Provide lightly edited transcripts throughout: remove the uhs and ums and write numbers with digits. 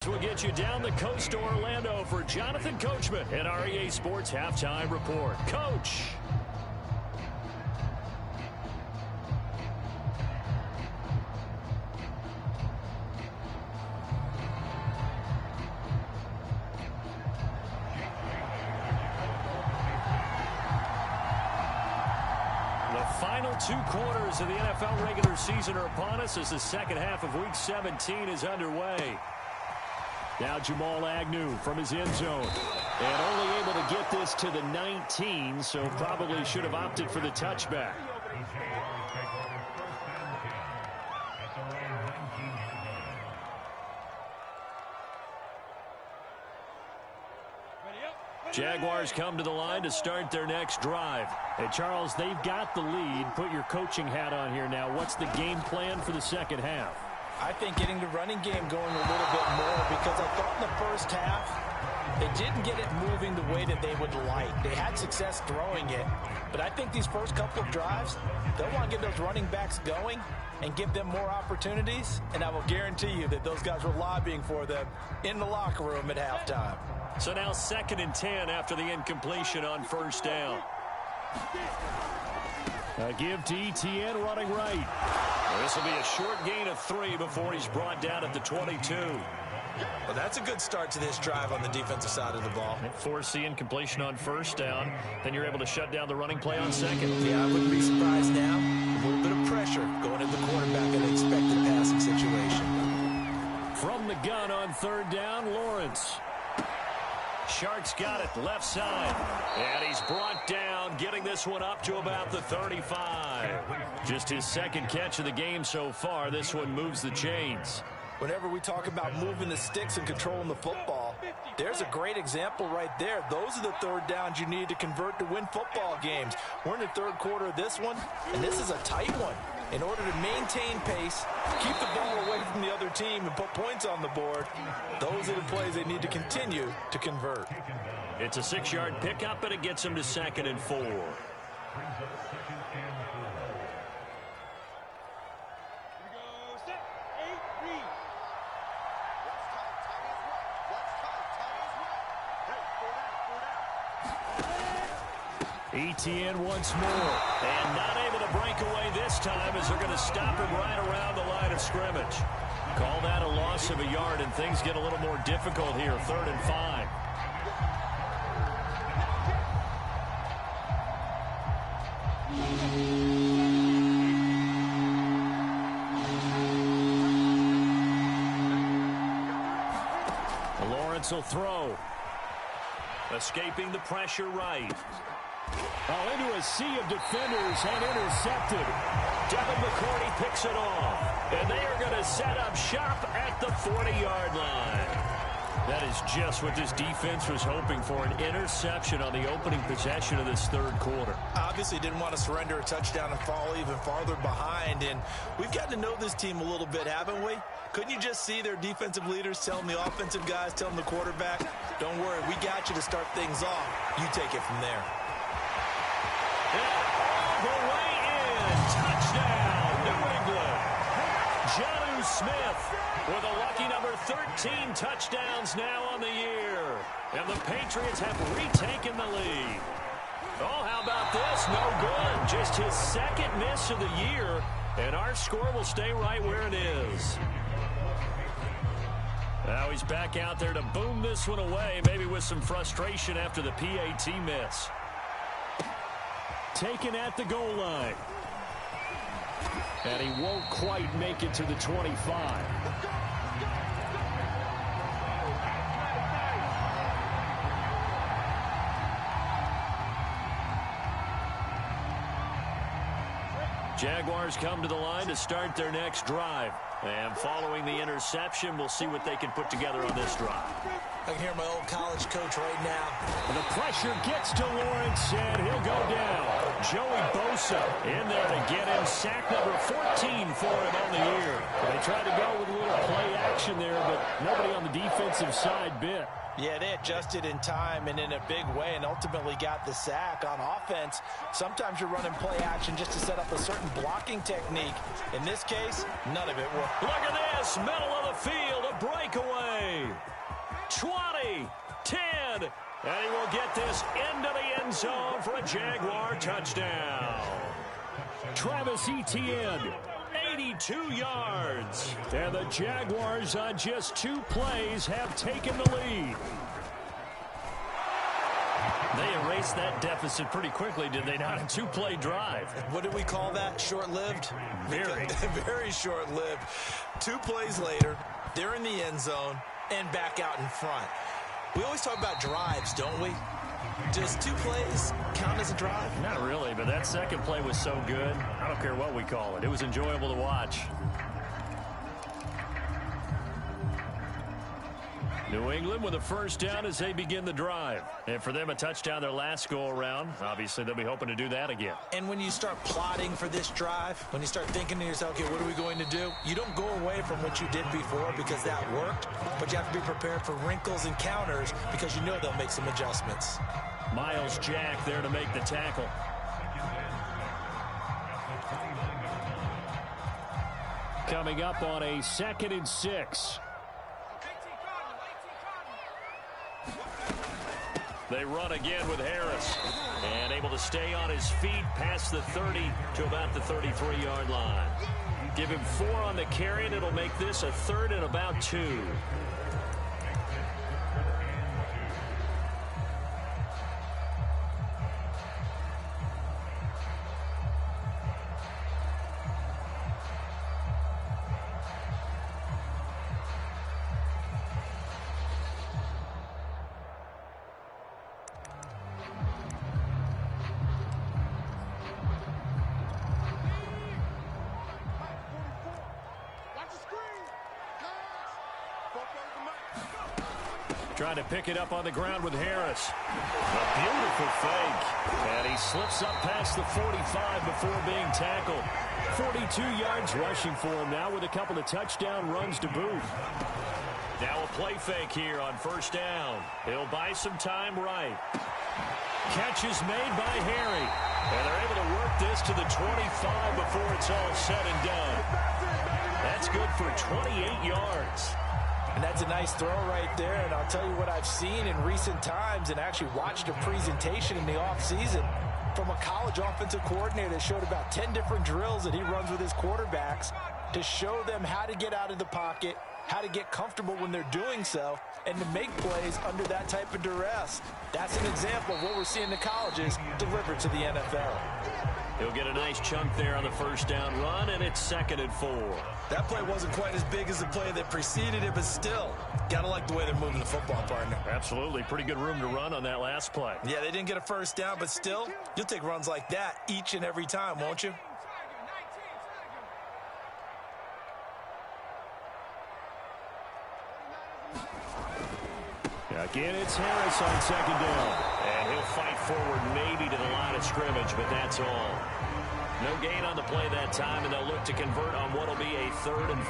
We'll get you down the coast to Orlando for Jonathan Coachman at our EA Sports Halftime Report. Coach. The final 2 quarters of the NFL regular season are upon us as the second half of Week 17 is underway. Now Jamal Agnew from his end zone. And only able to get this to the 19, so probably should have opted for the touchback. Jaguars come to the line to start their next drive. Hey, Charles, they've got the lead. Put your coaching hat on here now. What's the game plan for the second half? I think getting the running game going a little bit more, because I thought in the first half they didn't get it moving the way that they would like. They had success throwing it, but I think these first couple of drives, they'll want to get those running backs going and give them more opportunities, and I will guarantee you that those guys were lobbying for them in the locker room at halftime. So now 2nd and 10 after the incompletion on first down. A give to Etienne running right. This will be a short gain of 3 before he's brought down at the 22. Well, that's a good start to this drive on the defensive side of the ball. Force the incompletion on first down. Then you're able to shut down the running play on second. Yeah, I wouldn't be surprised now. A little bit of pressure going at the quarterback in an expected passing situation. From the gun on 3rd down, Lawrence. Sharks got it left side. And he's brought down, getting this one up to about the 35. Just his 2nd catch of the game so far. This one moves the chains. Whenever we talk about moving the sticks and controlling the football, there's a great example right there. Those are the 3rd downs you need to convert to win football games. We're in the 3rd quarter of this one, and this is a tight one. In order to maintain pace, keep the ball away from the other team, and put points on the board, those are the plays they need to continue to convert. It's a 6-yard pickup, and it gets him to 2nd and 4. Etienne once more, and not able to break away this time as they're going to stop him right around the line of scrimmage. Call that a loss of a yard, and things get a little more difficult here. 3rd and 5. Lawrence will throw. Escaping the pressure right. Oh, into a sea of defenders and intercepted. Devin McCourty picks it off. And they are going to set up shop at the 40-yard line. That is just what this defense was hoping for, an interception on the opening possession of this 3rd quarter. Obviously didn't want to surrender a touchdown and fall even farther behind. And we've gotten to know this team a little bit, haven't we? Couldn't you just see their defensive leaders telling the offensive guys, telling the quarterback, don't worry, we got you to start things off. You take it from there. All the way in. Touchdown, New England. Jonnu Smith with a lucky number 13 touchdowns now on the year. And the Patriots have retaken the lead. Oh, how about this? No good. Just his 2nd miss of the year. And our score will stay right where it is. Now he's back out there to boom this one away, maybe with some frustration after the PAT miss. Taken at the goal line. And he won't quite make it to the 25. Jaguars come to the line to start their next drive. And following the interception, we'll see what they can put together on this drive. I can hear my old college coach right now. The pressure gets to Lawrence, and he'll go down. Joey Bosa in there to get him. Sack number 14 for him on the year. They tried to go with a little play action there, but nobody on the defensive side bit. Yeah, they adjusted in time and in a big way and ultimately got the sack. On offense, sometimes you're running play action just to set up a certain blocking technique. In this case, none of it worked. Look at this, middle of the field, a breakaway. 20, 10, and he will get this into the end zone for a Jaguar touchdown. Travis Etienne, 82 yards. And the Jaguars on just 2 plays have taken the lead. They erased that deficit pretty quickly, did they not? A 2-play drive. What did we call that? Short-lived? Very. Very short-lived. 2 plays later, they're in the end zone and back out in front. We always talk about drives, don't we? Does 2 plays count as a drive? Not really, but that second play was so good. I don't care what we call it. It was enjoyable to watch. New England with a first down as they begin the drive. And for them, a touchdown their last go-around. Obviously, they'll be hoping to do that again. And when you start plotting for this drive, when you start thinking to yourself, okay, what are we going to do? You don't go away from what you did before because that worked, but you have to be prepared for wrinkles and counters because you know they'll make some adjustments. Miles Jack there to make the tackle. Coming up on a 2nd and 6. They run again with Harris. And able to stay on his feet past the 30 to about the 33-yard line. Give him 4 on the carry, and it'll make this a 3rd and about 2. Trying to pick it up on the ground with Harris. A beautiful fake. And he slips up past the 45 before being tackled. 42 yards rushing for him now with a couple of touchdown runs to boot. Now a play fake here on first down. He'll buy some time right. Catch is made by Harry. And they're able to work this to the 25 before it's all said and done. That's good for 28 yards. And that's a nice throw right there. And I'll tell you what I've seen in recent times and actually watched a presentation in the offseason from a college offensive coordinator that showed about 10 different drills that he runs with his quarterbacks to show them how to get out of the pocket, how to get comfortable when they're doing so, and to make plays under that type of duress. That's an example of what we're seeing in the colleges delivered to the NFL. He'll get a nice chunk there on the first down run, and it's 2nd and 4. That play wasn't quite as big as the play that preceded it, but still, got to like the way they're moving the football, partner. Absolutely. Pretty good room to run on that last play. Yeah, they didn't get a first down, but still, you'll take runs like that each and every time, won't you? Again, it's Harris on 2nd down. And he'll fight forward maybe to the line of scrimmage, but that's all. No gain on the play that time, and they'll look to convert on what will be a 3rd and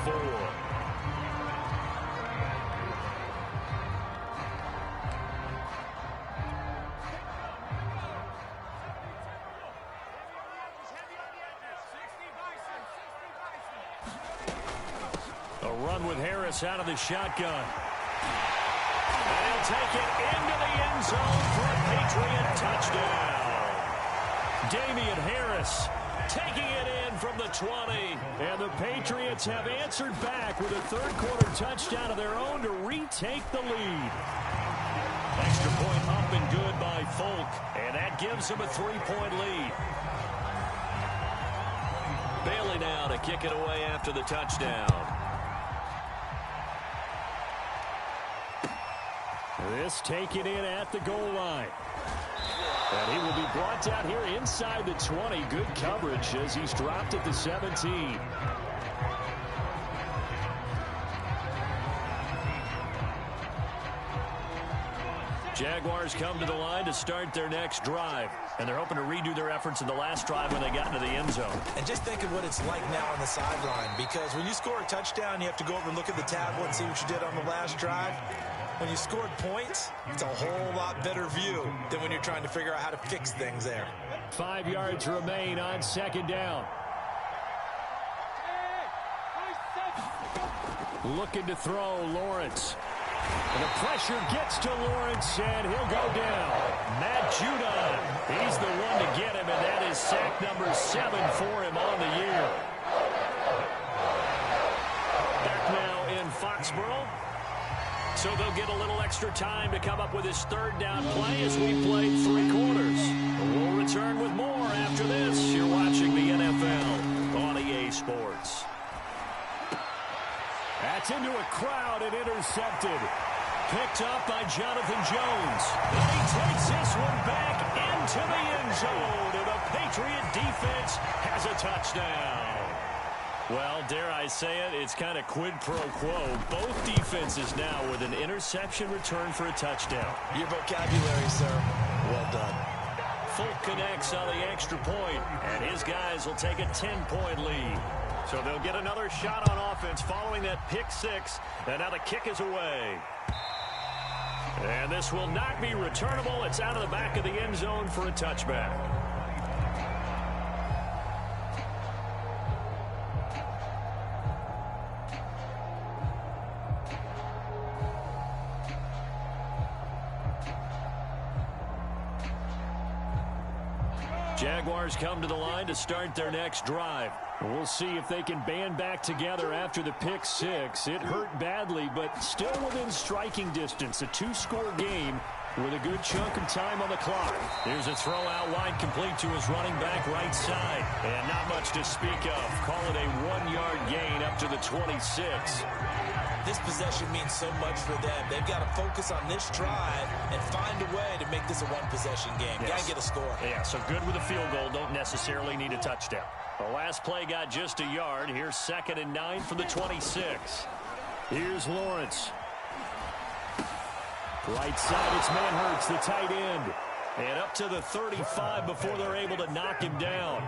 4. A run with Harris out of the shotgun. And he'll take it into the end zone for a Patriot touchdown. Damian Harris taking it in from the 20. And the Patriots have answered back with a 3rd-quarter touchdown of their own to retake the lead. Extra point up and good by Folk. And that gives them a 3-point lead. Bailey now to kick it away after the touchdown. This taken in at the goal line. And he will be brought down here inside the 20. Good coverage as he's dropped at the 17. Jaguars come to the line to start their next drive. And they're hoping to redo their efforts in the last drive when they got into the end zone. And just think of what it's like now on the sideline. Because when you score a touchdown, you have to go over and look at the tablet and see what you did on the last drive. when you scored points, it's a whole lot better view than when you're trying to figure out how to fix things there. 5 yards remain on second down. Looking to throw, Lawrence. And the pressure gets to Lawrence, and he'll go down. Matt Judon, he's the one to get him, and that is sack number 7 for him on the year. Back now in Foxborough. So they'll get a little extra time to come up with his third down play as we play 3 quarters. We'll return with more after this. You're watching the NFL on EA Sports. That's into a crowd and intercepted. Picked up by Jonathan Jones. And he takes this one back into the end zone. And the Patriot defense has a touchdown. Well, dare I say it, it's kind of quid pro quo. Both defenses now with an interception return for a touchdown. Your vocabulary, sir. Well done. Folk connects on the extra point, and his guys will take a 10-point lead. So they'll get another shot on offense following that pick 6, and now the kick is away. And this will not be returnable. It's out of the back of the end zone for a touchback. Jaguars come to the line to start their next drive. We'll see if they can band back together after the pick 6. It hurt badly, but still within striking distance. A 2-score game with a good chunk of time on the clock. Here's a throw out wide, complete to his running back right side. And not much to speak of. Call it a 1-yard gain up to the 26. This possession means so much for them. They've got to focus on this drive and find a way to make this a one-possession game. Yes. Got to get a score. Yeah, so good with a field goal. Don't necessarily need a touchdown. The last play got just a yard. Here's 2nd and 9 from the 26. Here's Lawrence. Right side, it's Manhertz, the tight end. And up to the 35 before they're able to knock him down.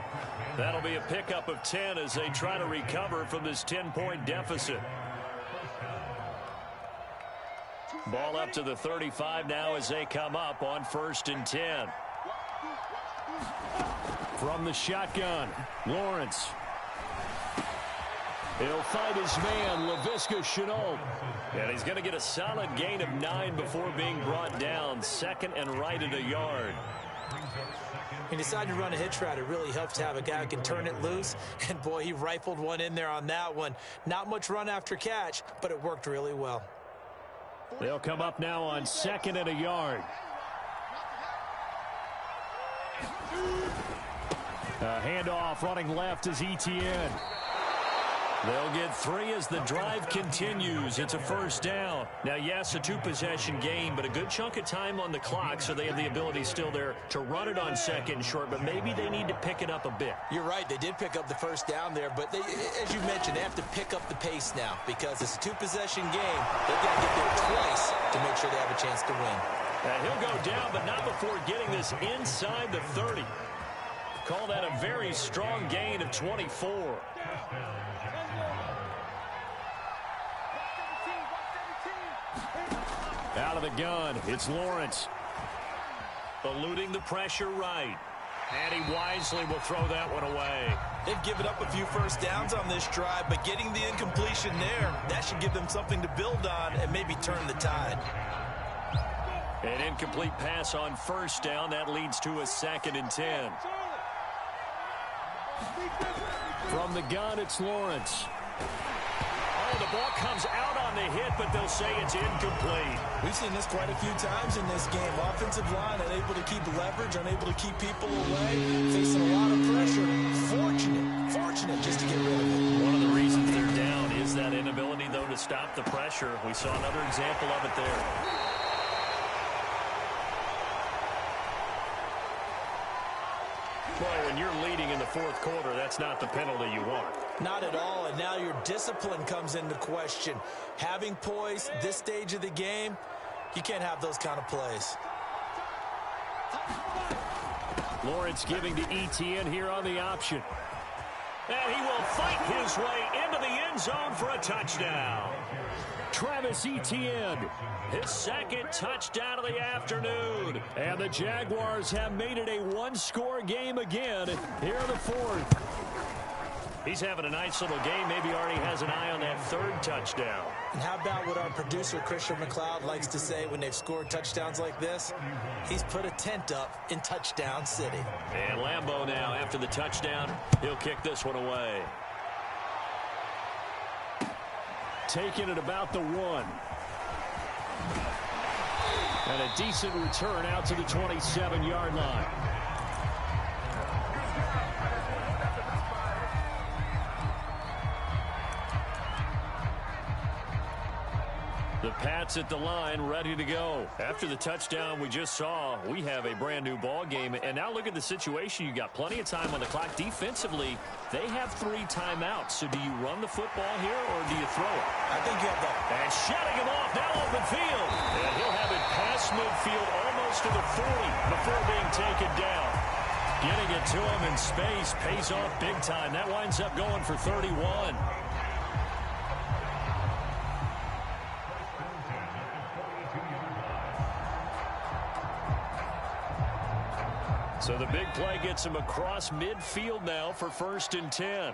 That'll be a pickup of 10 as they try to recover from this 10-point deficit. Ball up to the 35 now as they come up on 1st and 10. From the shotgun, Lawrence. He'll find his man, Laviska Shenault. And he's going to get a solid gain of 9 before being brought down. 2nd and right at a yard. He decided to run a hitch route. It really helps to have a guy who can turn it loose. And, boy, he rifled one in there on that one. Not much run after catch, but it worked really well. They'll come up now on 2nd and a yard. A handoff running left is Etienne. They'll get 3 as the drive continues. It's a 1st down. Now, yes, a 2-possession game, but a good chunk of time on the clock, so they have the ability still there to run it on 2nd and short, but maybe they need to pick it up a bit. You're right. They did pick up the 1st down there, but they, as you mentioned, they have to pick up the pace now because it's a 2-possession game. They've got to get there twice to make sure they have a chance to win. He'll go down, but not before getting this inside the 30. Call that a very strong gain of 24. Out of the gun, it's Lawrence. Eluding the pressure right. And he wisely will throw that one away. They've given up a few 1st downs on this drive, but getting the incompletion there, that should give them something to build on and maybe turn the tide. An incomplete pass on 1st down. That leads to a 2nd and 10. From the gun, it's Lawrence. Oh, the ball comes out on the hit, but they'll say it's incomplete. We've seen this quite a few times in this game. Offensive line unable to keep leverage, unable to keep people away, facing a lot of pressure. Fortunate just to get rid of it. One of the reasons they're down is that inability, though, to stop the pressure. We saw another example of it there. Well, when you're leading in the 4th quarter, that's not the penalty you want. Not at all, and now your discipline comes into question. Having poise this stage of the game, you can't have those kind of plays. Lawrence giving to Etienne here on the option. And he will fight his way into the end zone for a touchdown. Travis Etienne, his second touchdown of the afternoon. And the Jaguars have made it a one-score game again here in the fourth. He's having a nice little game. Maybe already has an eye on that third touchdown. And how about what our producer, Christian McLeod, likes to say when they've scored touchdowns like this? He's put a tent up in Touchdown City. And Lambeau now, after the touchdown, he'll kick this one away. Taking it about the 1. And a decent return out to the 27-yard line. The Pats at the line, ready to go. After the touchdown we just saw, we have a brand new ball game. And now look at the situation. You got plenty of time on the clock. Defensively, they have 3 timeouts. So do you run the football here or do you throw it? I think you have both. And shutting him off now open field. And he'll have it past midfield almost to the 40 before being taken down. Getting it to him in space pays off big time. That winds up going for 31. So the big play gets him across midfield now for 1st and 10.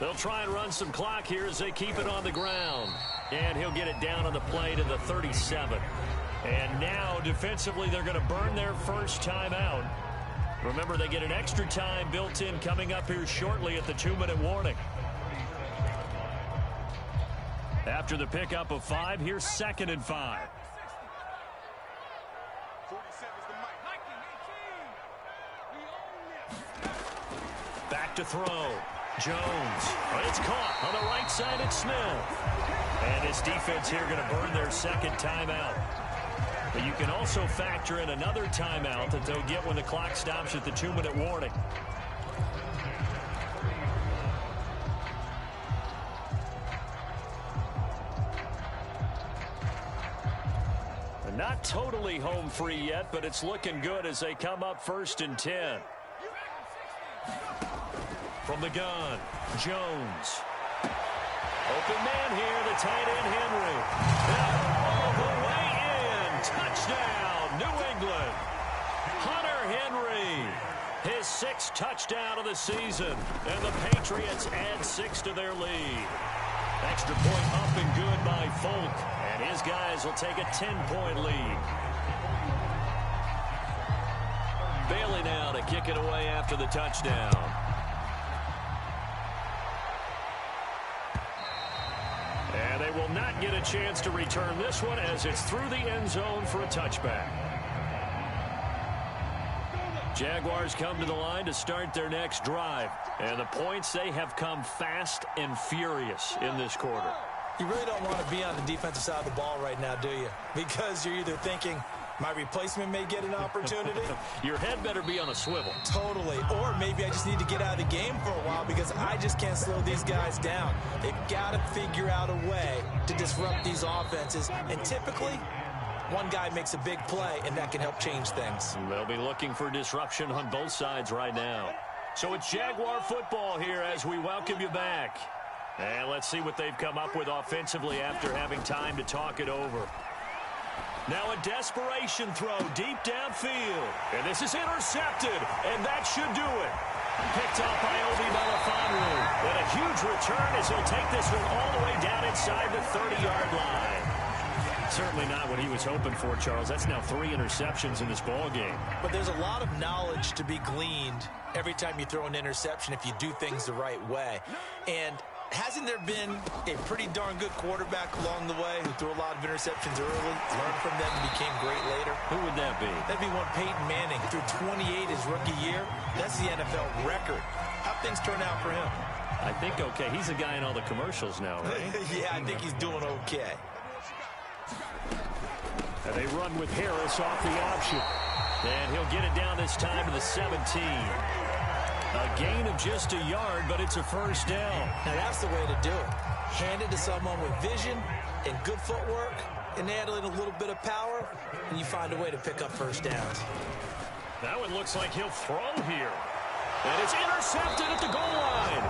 They'll try and run some clock here as they keep it on the ground. And he'll get it down on the play to the 37. And now defensively they're going to burn their first timeout. Remember, they get an extra time built in coming up here shortly at the 2-minute warning. After the pickup of 5, here's 2nd and 5. Back to throw. Jones. But it's caught on the right side. It's Smith. And his defense here going to burn their second timeout. But you can also factor in another timeout that they'll get when the clock stops at the 2-minute warning. Not totally home free yet, but it's looking good as they come up 1st and 10. From the gun, Jones. Open man here, the tight end Henry. All the way in. Touchdown, New England. Hunter Henry. His 6th touchdown of the season. And the Patriots add 6 to their lead. Extra point up and good by Folk. And his guys will take a 10-point lead. Bailey now to kick it away after the touchdown. And they will not get a chance to return this one as it's through the end zone for a touchback. Jaguars come to the line to start their next drive. And the points, they have come fast and furious in this quarter. You really don't want to be on the defensive side of the ball right now, do you? Because you're either thinking, my replacement may get an opportunity. Your head better be on a swivel. Totally. Or maybe I just need to get out of the game for a while because I just can't slow these guys down. They've got to figure out a way to disrupt these offenses. And typically, one guy makes a big play, and that can help change things. They'll be looking for disruption on both sides right now. So it's Jaguar football here as we welcome you back. And let's see what they've come up with offensively after having time to talk it over. Now a desperation throw deep downfield. And this is intercepted, and that should do it. Picked up by Obi Melifonwu. And a huge return as he'll take this one all the way down inside the 30-yard line. Certainly not what he was hoping for, Charles. That's now 3 interceptions in this ball game. But there's a lot of knowledge to be gleaned every time you throw an interception if you do things the right way. And hasn't there been a pretty darn good quarterback along the way who threw a lot of interceptions early, learned from them, and became great later? Who would that be? That'd be one Peyton Manning. He threw 28 his rookie year. That's the NFL record. How'd things turn out for him? I think okay. He's the guy in all the commercials now, right? Yeah, I think he's doing okay. And they run with Harris off the option. And he'll get it down this time to the 17. A gain of just a yard, but it's a first down. Now that's the way to do it. Hand it to someone with vision and good footwork, and add in a little bit of power, and you find a way to pick up first downs. Now it looks like he'll throw here. And it's intercepted at the goal line.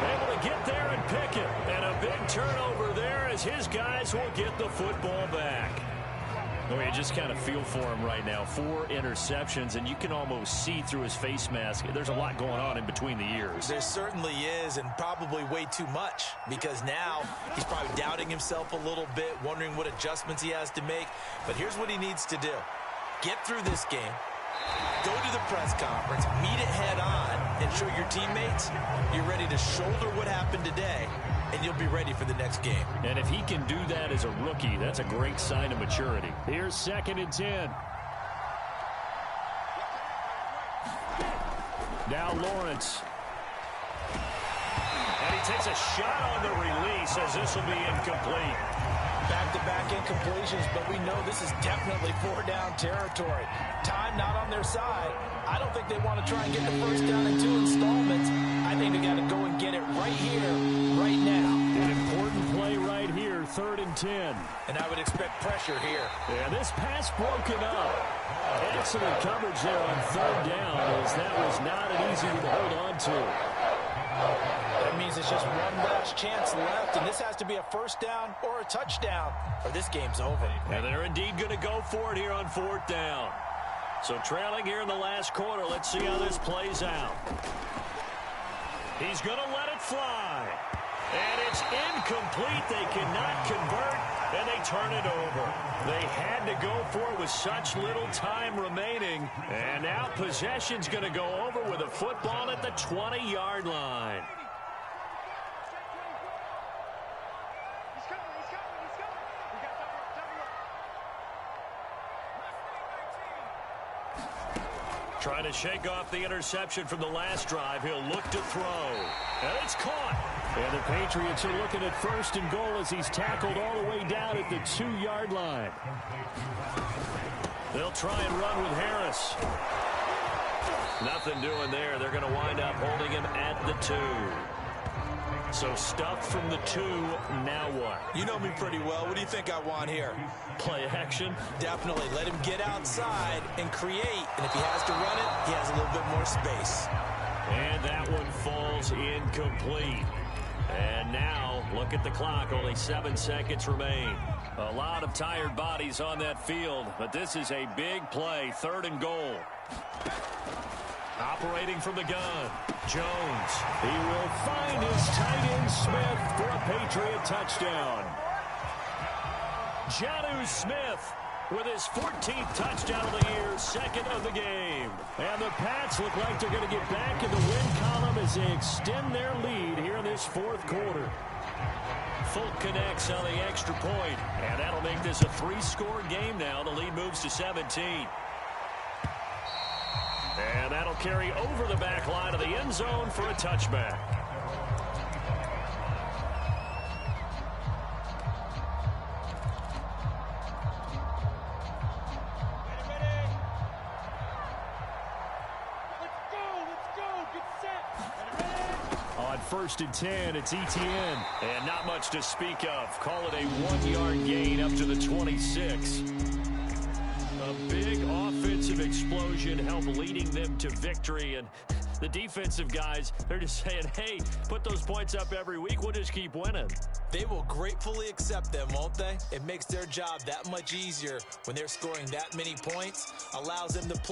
Able to get there and pick it. And a big turnover there as his guys will get the football back. Oh, you just kind of feel for him right now. 4 interceptions, and you can almost see through his face mask. There's a lot going on in between the ears. There certainly is, and probably way too much, because now he's probably doubting himself a little bit, wondering what adjustments he has to make. But here's what he needs to do. Get through this game, go to the press conference, meet it head on, and show your teammates you're ready to shoulder what happened today, and you'll be ready for the next game. And if he can do that as a rookie, that's a great sign of maturity. Here's 2nd and 10. Now Lawrence. And he takes a shot on the release as this will be incomplete. Back-to-back incompletions, but we know this is definitely 4-down territory. Time not on their side. I don't think they want to try and get the first down in 2 installments. I think they got to go and get it right here, right now. An important play right here, 3rd and 10. And I would expect pressure here. And this pass broken up. Excellent coverage there on 3rd down, as that was not an easy one to hold on to. That means it's just one last chance left, and this has to be a first down or a touchdown, or this game's over. And they're indeed going to go for it here on 4th down. So trailing here in the last quarter, let's see how this plays out. He's going to let it fly. And it's incomplete. They cannot convert, and they turn it over. They had to go for it with such little time remaining. And now possession's going to go over with a football at the 20-yard line. Trying to shake off the interception from the last drive. He'll look to throw. And it's caught. And the Patriots are looking at 1st and goal as he's tackled all the way down at the 2-yard line. They'll try and run with Harris. Nothing doing there. They're going to wind up holding him at the 2. So stuffed from the 2, now what? You know me pretty well. What do you think I want here? Play action? Definitely. Let him get outside and create. And if he has to run it, he has a little bit more space. And that one falls incomplete. And now, look at the clock. Only 7 seconds remain. A lot of tired bodies on that field, but this is a big play. 3rd and goal. Operating from the gun, Jones. He will find his tight end Smith for a Patriot touchdown. Jonnu Smith with his 14th touchdown of the year, 2nd of the game. And the Pats look like they're going to get back in the win column as they extend their lead here in this 4th quarter. Folk connects on the extra point, and that'll make this a 3-score game now. The lead moves to 17. And that'll carry over the back line of the end zone for a touchback. On 1st and 10, it's Etienne. And not much to speak of. Call it a 1-yard gain up to the 26. A big offensive explosion helped leading them to victory. And the defensive guys, they're just saying, hey, put those points up every week. We'll just keep winning. They will gratefully accept them, won't they? It makes their job that much easier when they're scoring that many points. Allows them to play